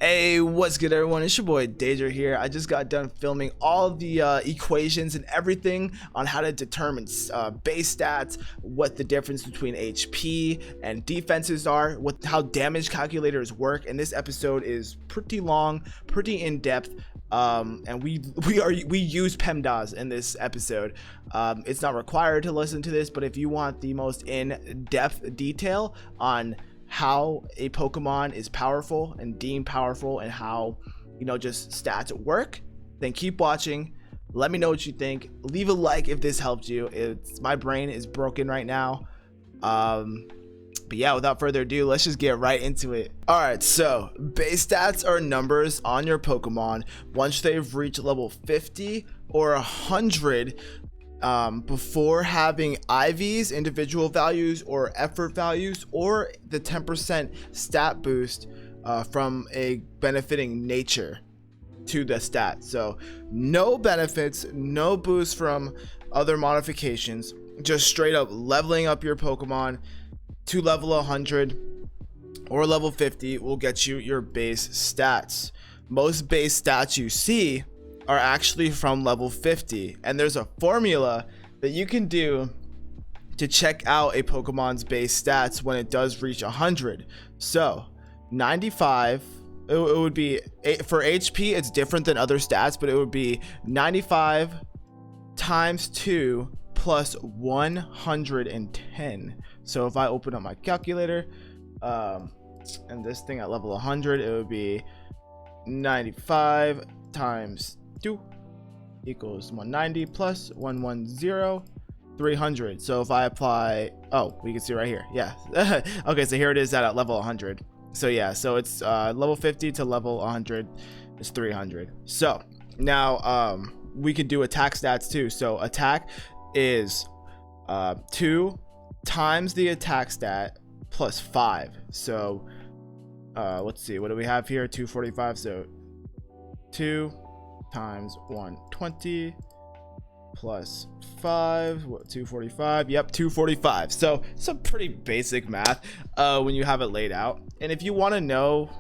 Hey, what's good everyone? It's your boy Danger here. I just got done filming all the equations and everything on how to determine base stats, what the difference between HP and defenses are, how damage calculators work, and this episode is pretty long, pretty in-depth. And we use PEMDAS in this episode. It's not required to listen to this, but if you want the most in-depth detail on how a Pokemon is powerful and deemed powerful and how, you know, just stats work, then keep watching. Let me know what you think. Leave a like if this helped you. My brain is broken right now. But yeah, without further ado, let's just get right into it. All right, so base stats are numbers on your Pokemon once they've reached level 50 or 100 before having IVs, individual values, or effort values, or the 10% stat boost from a benefiting nature to the stat. So no benefits, no boost from other modifications, just straight up leveling up your Pokemon to level 100 or level 50 will get you your base stats. Most base stats you see are actually from level 50, and there's a formula that you can do to check out a Pokemon's base stats when it does reach 100. So 95, it would be, for HP it's different than other stats, but it would be 95 times 2 plus 110. So if I open up my calculator and this thing at level 100, it would be 95 times 2 equals 190 plus 110, 300. So if I apply, oh, we can see right here, yeah. Okay, so here it is at level 100. So yeah, so it's level 50 to level 100 is 300. So now we can do attack stats too. So attack is 2 times the attack stat plus 5. So let's see, what do we have here? 245. So 2 times 120 plus 5, what, 245? Yep, 245. So some pretty basic math when you have it laid out. And if you want to know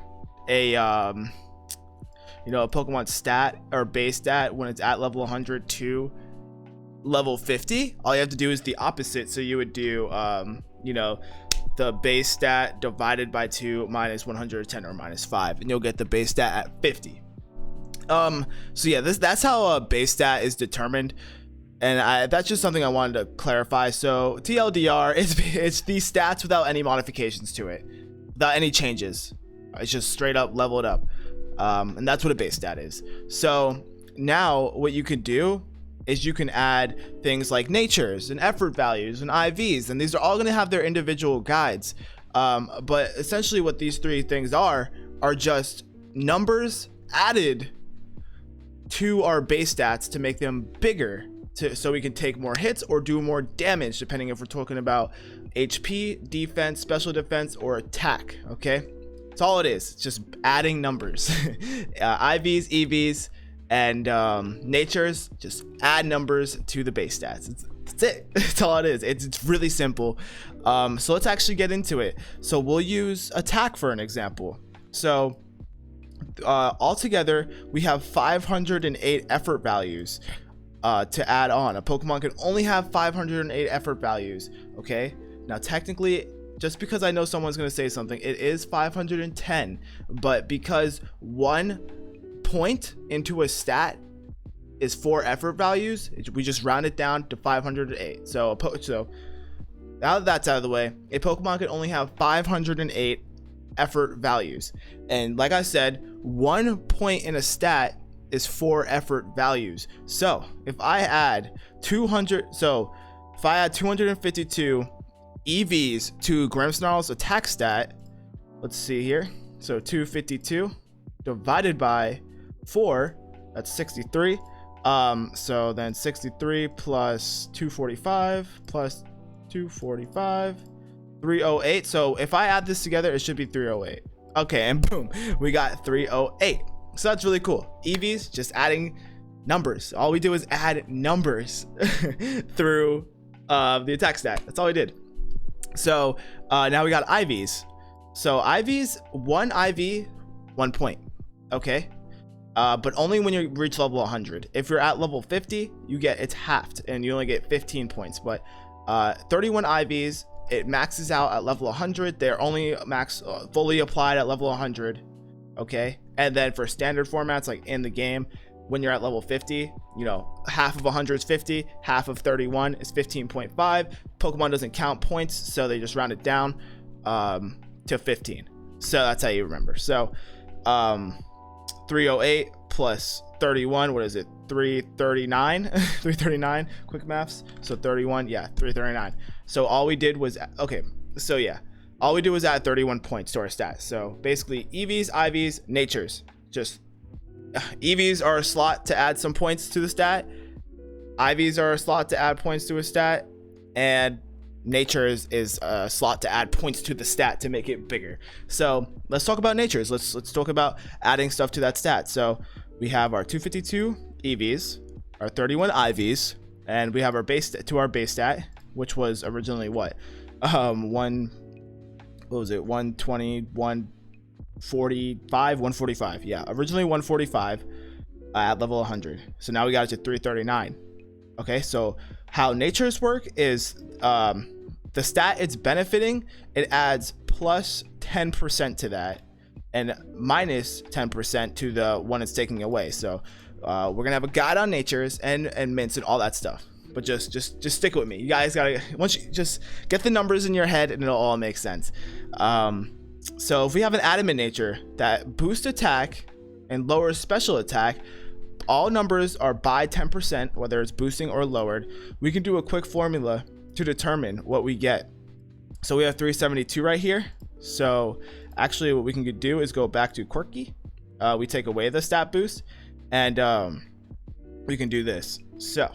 a a Pokemon stat or base stat when it's at level 100 to level 50, all you have to do is the opposite. So you would do the base stat divided by 2 minus 110 or minus 5, and you'll get the base stat at 50. So yeah, that's how a base stat is determined, and that's just something I wanted to clarify. So TLDR, it's these stats without any modifications to it, without any changes. It's just straight up leveled up, and that's what a base stat is. So now what you can do is you can add things like natures and effort values and IVs, and these are all going to have their individual guides, but essentially what these three things are just numbers added to our base stats to make them bigger, so we can take more hits or do more damage, depending if we're talking about HP, defense, special defense, or attack. Okay, that's all it is. It's just adding numbers. IVs, EVs, and natures, just add numbers to the base stats. That's it. That's all it is. It's really simple. So let's actually get into it. So we'll use attack for an example. So altogether we have 508 effort values to add on. A Pokemon can only have 508 effort values. Okay, now technically, just because I know someone's going to say something, it is 510, but because 1 point into a stat is 4 effort values, we just round it down to 508. So now that that's out of the way, a Pokemon can only have 508 effort values, and like I said, 1 point in a stat is 4 effort values. So if I add 252 EVs to Grimmsnarl's attack stat, let's see here, so 252 divided by 4, that's 63. So then 63 plus 245 plus 245, 308. So if I add this together, it should be 308. Okay, and boom, we got 308. So that's really cool. EVs, just adding numbers. All we do is add numbers through the attack stat. That's all we did. So now we got IVs. So IVs, 1 IV, 1 point. okay? But only when you reach level 100. If you're at level 50, it's halved and you only get 15 points. But 31 IVs, it maxes out at level 100. They're only fully applied at level 100, okay? And then for standard formats, like in the game, when you're at level 50, you know, half of 100 is 50, half of 31 is 15.5. Pokemon doesn't count points, so they just round it down to 15. So that's how you remember. So 308 plus 31, what is it? 339. 339, quick maths. So 31, yeah, 339. So all we did was, okay, so yeah, all we did was add 31 points to our stats. So basically EVs, IVs, natures, just EVs are a slot to add some points to the stat, IVs are a slot to add points to a stat, and natures is a slot to add points to the stat to make it bigger. So let's talk about natures. Let's talk about adding stuff to that stat. So we have our 252 EVs, our 31 IVs, and we have our base stat, which was originally what? 120, 145. Yeah, originally 145 at level 100. So now we got it to 339. Okay, so how natures work is the stat it's benefiting, it adds plus 10% to that and minus 10% to the one it's taking away. So we're gonna have a guide on natures and mints and all that stuff, but just stick with me. You guys gotta, once you just get the numbers in your head and it'll all make sense. So if we have an adamant nature that boosts attack and lowers special attack, all numbers are by 10%, whether it's boosting or lowered. We can do a quick formula to determine what we get. So we have 372 right here. So actually what we can do is go back to quirky. We take away the stat boost and we can do this. So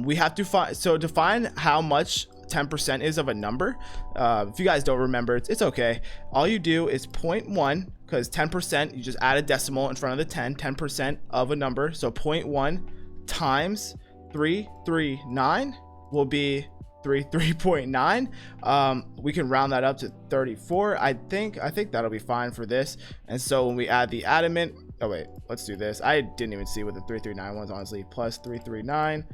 we have to define how much 10% is of a number. If you guys don't remember, it's okay. All you do is 0.1, because 10%, you just add a decimal in front of the 10% of a number. So 0.1 times 339 will be 33.9. We can round that up to 34. I think that'll be fine for this. And so when we add the adamant, oh wait, let's do this. I didn't even see what the 339 was, honestly. Plus 339,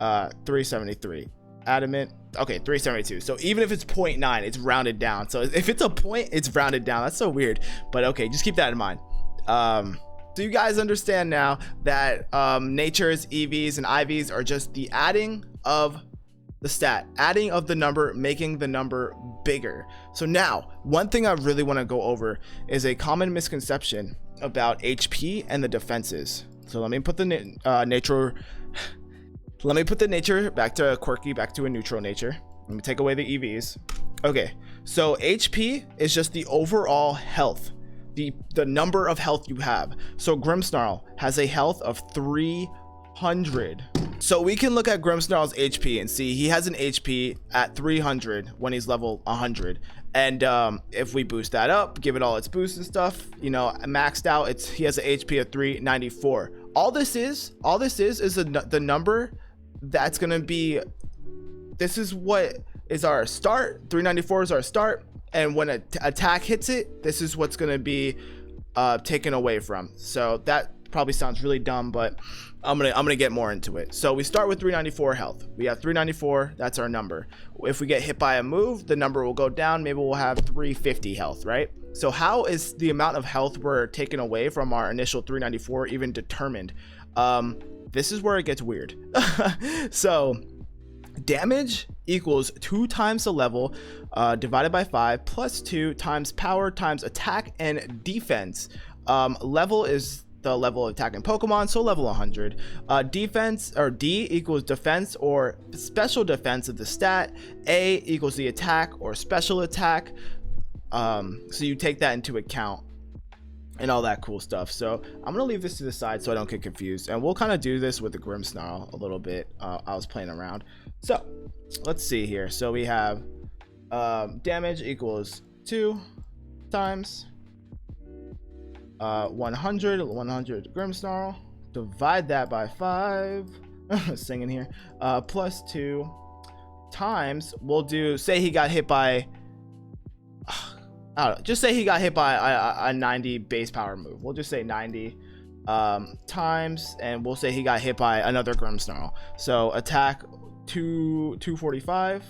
373. Adamant, okay, 372. So even if it's 0.9, it's rounded down. So if it's a point, it's rounded down. That's so weird, but okay, just keep that in mind. So you guys understand now that natures, EVs, and IVs are just the adding of the stat, adding of the number, making the number bigger. So now, one thing I really want to go over is a common misconception about HP and the defenses. So let me put the nature. Let me put the nature back to quirky, back to a neutral nature. Let me take away the EVs. Okay, so HP is just the overall health, the number of health you have. So Grimmsnarl has a health of 300. So we can look at Grimmsnarl's HP and see he has an HP at 300 when he's level 100. And if we boost that up, give it all its boosts and stuff, you know, maxed out, he has an HP of 394. All this is the number that's gonna be, this is what is our start. 394 is our start, and when an attack hits it, this is what's gonna be taken away from. So that probably sounds really dumb, but I'm gonna get more into it. So we start with 394 health. We have 394, that's our number. If we get hit by a move, the number will go down. Maybe we'll have 350 health, right? So how is the amount of health we're taken away from our initial 394 even determined? This is where it gets weird. So damage equals 2 times the level divided by 5 plus 2 times power times attack and defense. Level is the level of attack in Pokemon, so level 100. Defense, or D, equals defense or special defense of the stat. A equals the attack or special attack. So you take that into account and all that cool stuff. So I'm gonna leave this to the side so I don't get confused, and we'll kind of do this with the Grimmsnarl a little bit. I was playing around. So let's see here. So we have damage equals 2 times 100 Grimmsnarl, divide that by 5, singing here, plus 2 times, we'll do, say he got hit by I don't know, just say he got hit by a 90 base power move. We'll just say 90 times, and we'll say he got hit by another Grimmsnarl. So attack 245.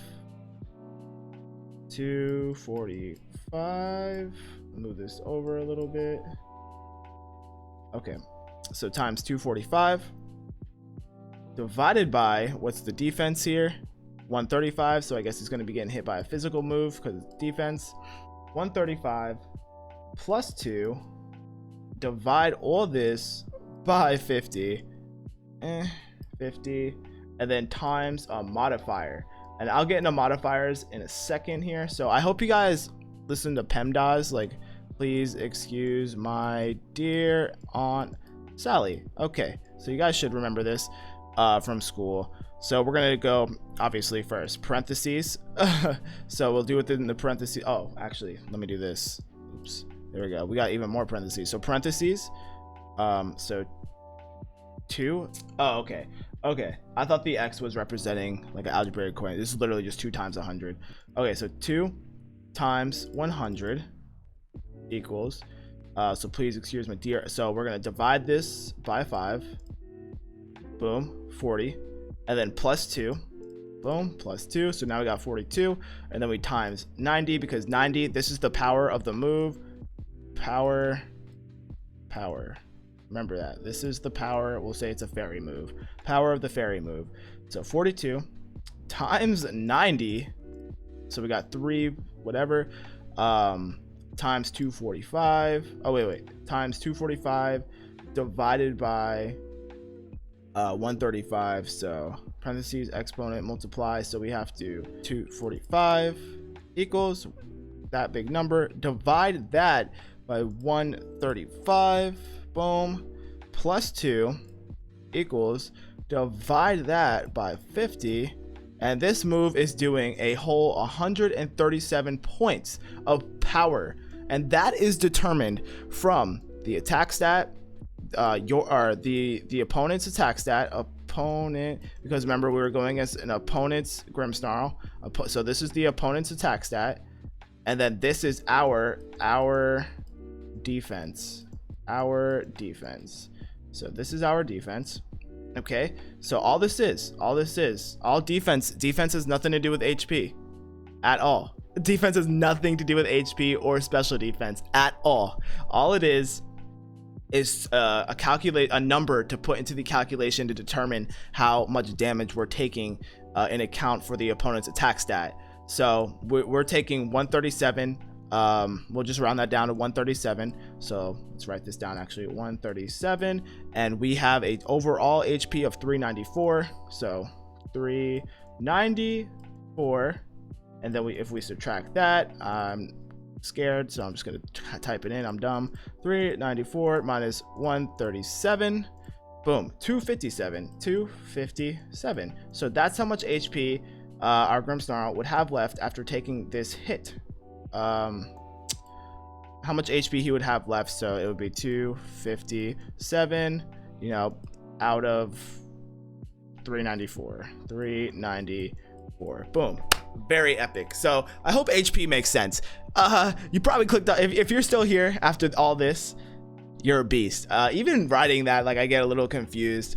245. Move this over a little bit. Okay, so times 245 divided by, what's the defense here? 135. So I guess he's going to be getting hit by a physical move because it's defense. 135 plus 2, divide all this by 50, 50, and then times a modifier. And I'll get into modifiers in a second here. So I hope you guys listen to PEMDAS. Like, please excuse my dear Aunt Sally. Okay, so you guys should remember this from school. So we're gonna go obviously first parentheses. So we'll do it in the parentheses. Oh, actually, let me do this. Oops, there we go. We got even more parentheses. So parentheses. So 2. Oh, okay. Okay, I thought the X was representing like an algebraic equation. This is literally just 2 times 100. Okay, so 2 times 100 equals, so please excuse my dear. So we're gonna divide this by 5. Boom, 40, and then plus 2. Boom, plus 2. So now we got 42, and then we times 90 because 90. This is the power of the move. Power. Remember that. This is the power. We'll say it's a fairy move. Power of the fairy move. So 42 times 90. So we got 3 whatever. Times 245. Oh, wait. Times 245 divided by 135. So parentheses, exponent, multiply. So we have to 245 equals that big number. Divide that by 135. Boom, plus 2 equals, divide that by 50, and this move is doing a whole 137 points of power, and that is determined from the attack stat, the opponent's attack stat, because remember we were going as an opponent's Grimmsnarl, so this is the opponent's attack stat, and then this is our defense. So this is our defense. Okay, so all defense has nothing to do with HP at all. Defense has nothing to do with HP or special defense at all. All it is a number to put into the calculation to determine how much damage we're taking in account for the opponent's attack stat. So we're taking 137. We'll just round that down to 137. So let's write this down, actually, 137, and we have a overall HP of 394. So 394, and then if we subtract that, I'm scared, so I'm just gonna type it in. I'm dumb. 394 minus 137. Boom, 257. So that's how much HP our Grimmsnarl would have left after taking this hit. How much HP he would have left, so it would be 257, you know, out of 394. Boom, very epic. So I hope HP makes sense. You probably clicked on, if you're still here after all this, you're a beast. Even writing that, like, I get a little confused.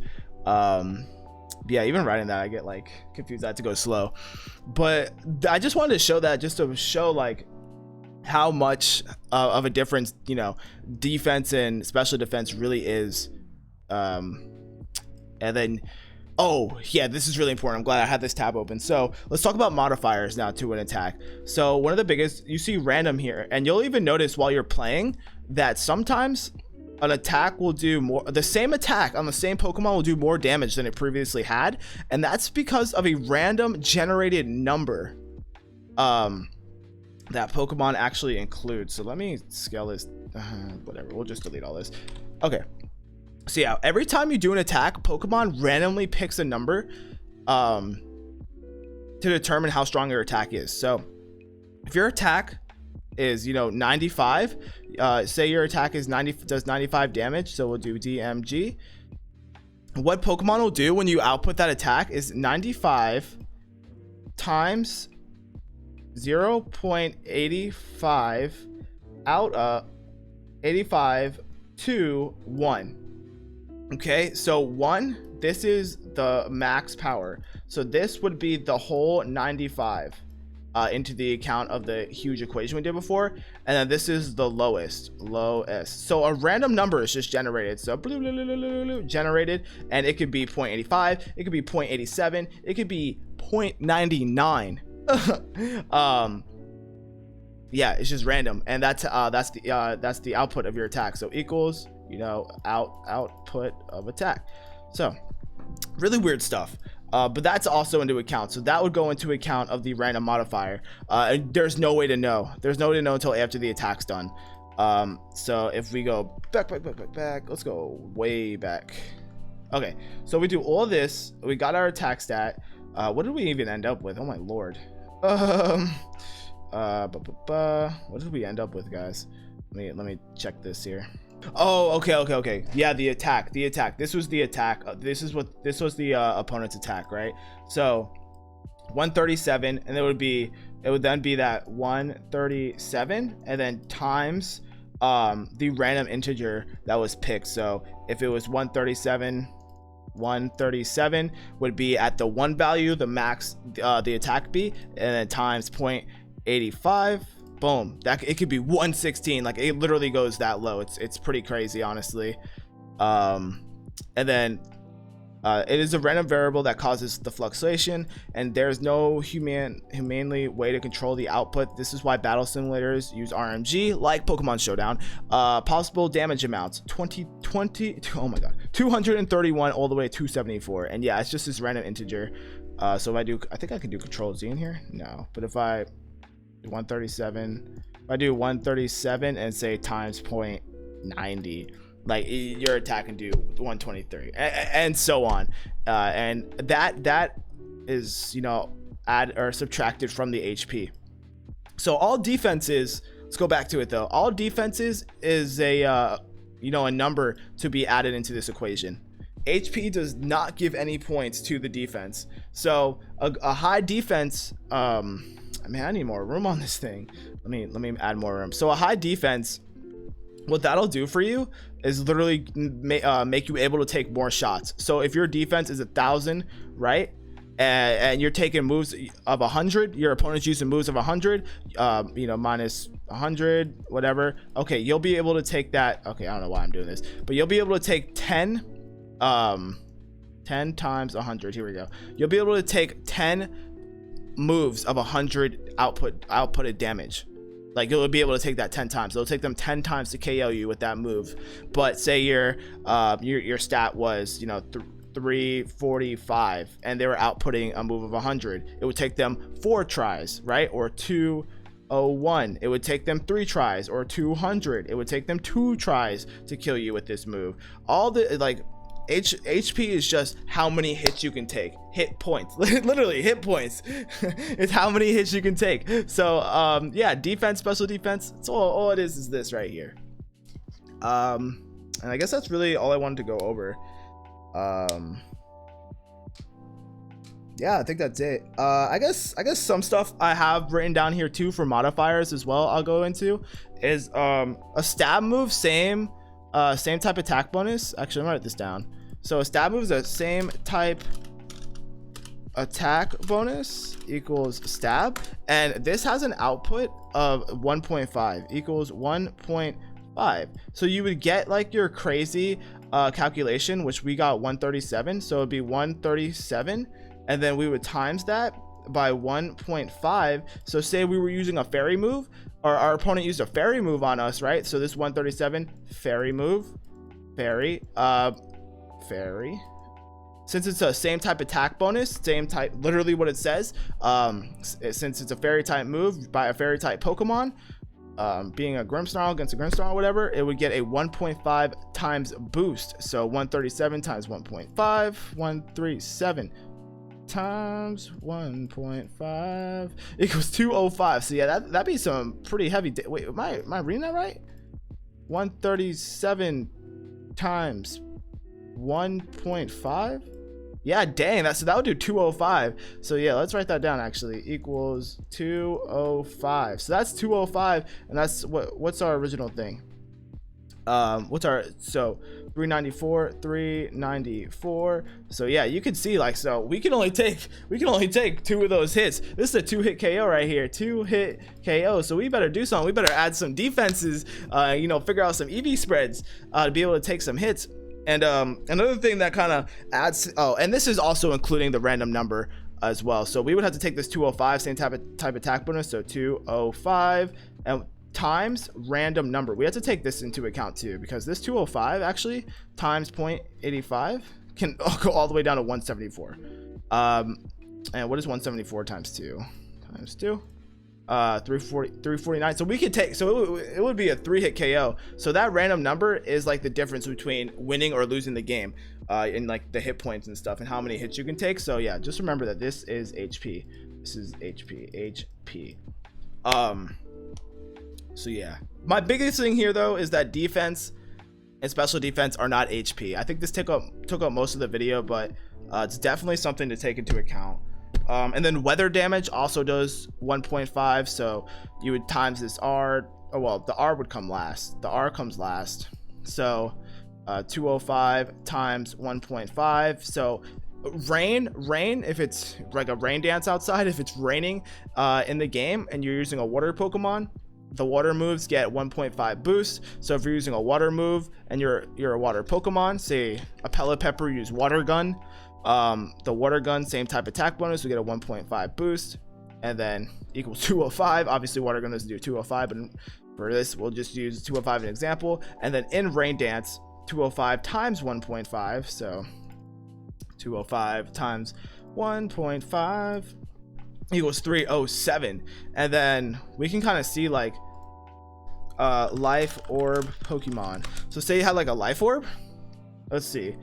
Yeah, even writing that, I get like confused. I had to go slow, but I just wanted to show that, just to show like how much of a difference, you know, defense and special defense really is. And then, oh yeah, this is really important. I'm glad I had this tab open. So let's talk about modifiers now to an attack. So one of the biggest, you see random here, and you'll even notice while you're playing that sometimes an attack will do more, the same attack on the same Pokemon will do more damage than it previously had, and that's because of a random generated number that Pokemon actually includes. So let me scale this, whatever, we'll just delete all this. Okay, so yeah, every time you do an attack, Pokemon randomly picks a number to determine how strong your attack is. So if your attack is, you know, 95, say your attack is does 95 damage, so we'll do DMG. What Pokemon will do when you output that attack is 95 times 0.85 out 85 to 1. Okay, so 1, this is the max power, so this would be the whole 95 into the account of the huge equation we did before, and then this is the lowest. So a random number is just generated, so generated, and it could be 0.85, it could be 0.87, it could be 0.99. Yeah, it's just random, and that's the output of your attack. So equals, you know, output of attack. So really weird stuff, but that's also into account. So that would go into account of the random modifier. There's no way to know. There's no way to know until after the attack's done. So if we go back, let's go way back. Okay, so we do all this. We got our attack stat. What did we even end up with? Oh my lord. What did we end up with, guys? Let me check this here. Oh, okay. Yeah, the attack. This was the attack. This was the opponent's attack, right? So 137, and it would then be that 137, and then times the random integer that was picked. So if it was 137 would be at the 1 value, the max the attack be, and then times 0.85. Boom, that it could be 116. Like, it literally goes that low. It's pretty crazy, honestly. And then it is a random variable that causes the fluctuation, and there's no humanely way to control the output. This is why battle simulators use RNG, like Pokemon Showdown. Possible damage amounts 231 all the way to 274, and yeah, it's just this random integer. So if I think I can do Control Z in here. No, but if I 137, if I do 137 and say times 0.90, like, your attack can do 123, and so on, and that is, you know, add or subtracted from the HP. So all defenses, let's go back to it though, all defenses is a you know, a number to be added into this equation. HP does not give any points to the defense, so a high defense, man, I need more room on this thing. Let me add more room. So a high defense, what that'll do for you is literally make you able to take more shots. So if your defense is 1,000, right, and you're taking moves of 100, your opponent's using moves of 100, you know, minus 100, whatever. Okay, you'll be able to take that. Okay, I don't know why I'm doing this, but you'll be able to take 10 times 100. Here we go. You'll be able to take 10 moves of 100 outputted damage. Like, you'll be able to take that 10 times. It'll take them 10 times to KO you with that move. But say your stat was, you know, 345, and they were outputting a move of 100. It would take them 4 tries, right? Or 201. It would take them 3 tries, or 200. It would take them 2 tries to kill you with this move. All the, like, HP is just how many hits you can take. Hit points. Literally hit points. It's how many hits you can take. So yeah, defense, special defense, it's all it is this right here. And I guess that's really all I wanted to go over. Yeah, I think that's it. I guess some stuff I have written down here too for modifiers as well, I'll go into, is a stab move, same type attack bonus. Actually, I'm gonna write this down. So a stab move is the same type attack bonus equals stab, and this has an output of 1.5 equals 1.5. So you would get like your crazy calculation, which we got 137, so it'd be 137, and then we would times that by 1.5. So say we were using a fairy move, or our opponent used a fairy move on us, right? So this 137 fairy move, fairy, since it's a same type attack bonus, same type, literally what it says, since it's a fairy type move by a fairy type Pokemon, being a Grimmsnarl against a Grimmsnarl or whatever, it would get a 1.5 times boost. So 137 times 1.5, 137 times 1.5 equals 205. So yeah, that'd be some pretty heavy. Wait, am I reading that right? 137 times 1.5 Yeah, dang, so that would do 205. So yeah, let's write that down actually. Equals 205. So that's 205, and that's what's our original thing? What's our, so 394. So yeah, you can see, like, so we can only take 2 of those hits. This is a 2-hit KO right here, 2-hit KO. So we better do something. We better add some defenses, you know, figure out some EV spreads to be able to take some hits. And another thing that kind of adds, oh, and this is also including the random number as well. So we would have to take this 205, same type attack bonus, so 205 and times random number. We have to take this into account too, because this 205 actually times 0.85 can go all the way down to 174. And what is 174 times 2? Times 2? 349. So we could take, so it would be a 3-hit KO. So that random number is like the difference between winning or losing the game, in like the hit points and stuff and how many hits you can take. So yeah, just remember that this is HP. This is HP. So yeah, my biggest thing here though is that defense and special defense are not HP. I think this took up most of the video, but it's definitely something to take into account. And then weather damage also does 1.5, so you would times this R. Oh well, the R would come last. The R comes last. So 205 times 1.5. So rain, if it's like a rain dance outside, if it's raining in the game and you're using a water Pokemon, the water moves get 1.5 boost. So if you're using a water move and you're a water Pokemon, say a Pelipper, use water gun. The water gun, same type attack bonus, we get a 1.5 boost, and then equals 205. Obviously water gun doesn't do 205, but for this we'll just use 205 as an example. And then in rain dance, 205 times 1.5, so 205 times 1.5 equals 307. And then we can kind of see like life orb Pokemon. So say you had like a life orb, let's see,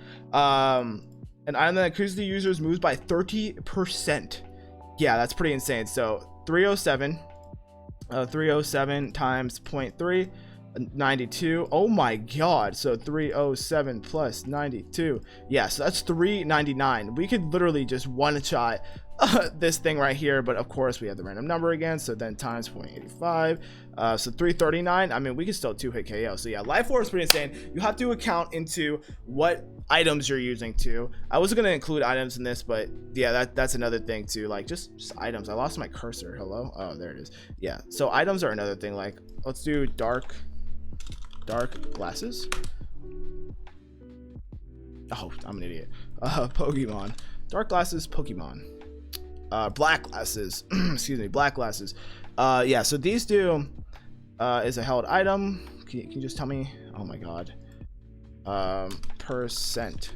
an item that increases the user's moves by 30%. Yeah, that's pretty insane. So 307 times 0.3, 92. Oh my god. So 307 plus 92. Yeah, so that's 399. We could literally just one shot this thing right here, but of course we have the random number again, so then times 0.85, so 339. I mean, we can still 2-hit KO. So yeah, life orb is pretty insane. You have to account into what items you're using too. I was gonna include items in this, but yeah, that's another thing too, like just items. I lost my cursor. Hello. Oh, there it is. Yeah, so items are another thing. Like, let's do dark glasses. Oh, I'm an idiot. Pokemon, dark glasses, Pokemon. Black glasses. Excuse me, black glasses. Yeah, so these do is a held item. Can you just tell me? Oh my god. Percent.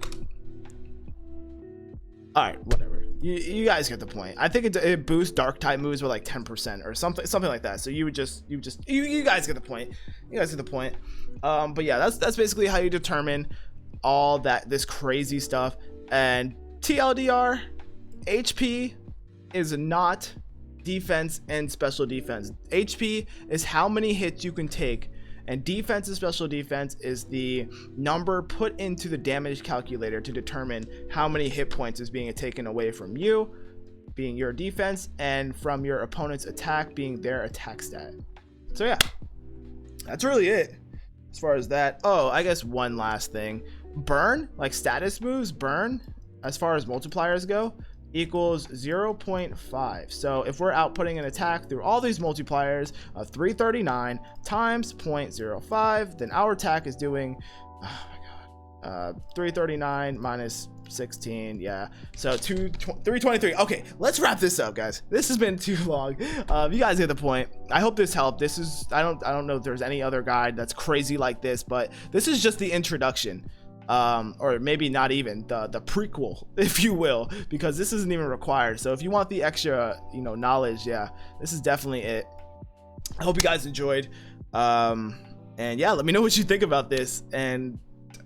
All right, whatever. You guys get the point. I think it boosts dark type moves with like 10% or something like that. So you guys get the point. You guys get the point. But yeah, that's basically how you determine all this crazy stuff. And TLDR, HP is not defense and special defense. HP is how many hits you can take, and defense and special defense is the number put into the damage calculator to determine how many hit points is being taken away from you, being your defense, and from your opponent's attack, being their attack stat. So yeah, that's really it as far as that. Oh, I guess one last thing. Burn, like status moves, burn, as far as multipliers go, equals 0.5. So if we're outputting an attack through all these multipliers of 339 times 0.05, then our attack is doing, oh my god, 339 minus 16, yeah, so 323. Okay, let's wrap this up, guys. This has been too long. You guys get the point. I hope this helped. This is, I don't know if there's any other guide that's crazy like this, but this is just the introduction. Or maybe not even the prequel, if you will, because this isn't even required. So if you want the extra, knowledge, yeah, this is definitely it. I hope you guys enjoyed. And yeah, let me know what you think about this. And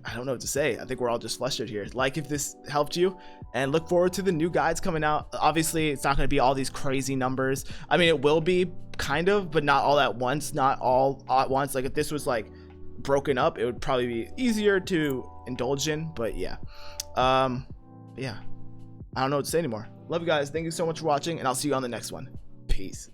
I don't know what to say. I think we're all just flustered here. Like if this helped you, and look forward to the new guides coming out. Obviously, it's not going to be all these crazy numbers. I mean, it will be kind of, but not all at once. Not all at once. Like if this was like broken up, it would probably be easier to indulge in. But yeah, yeah, I don't know what to say anymore. Love you guys. Thank you so much for watching, and I'll see you on the next one. Peace.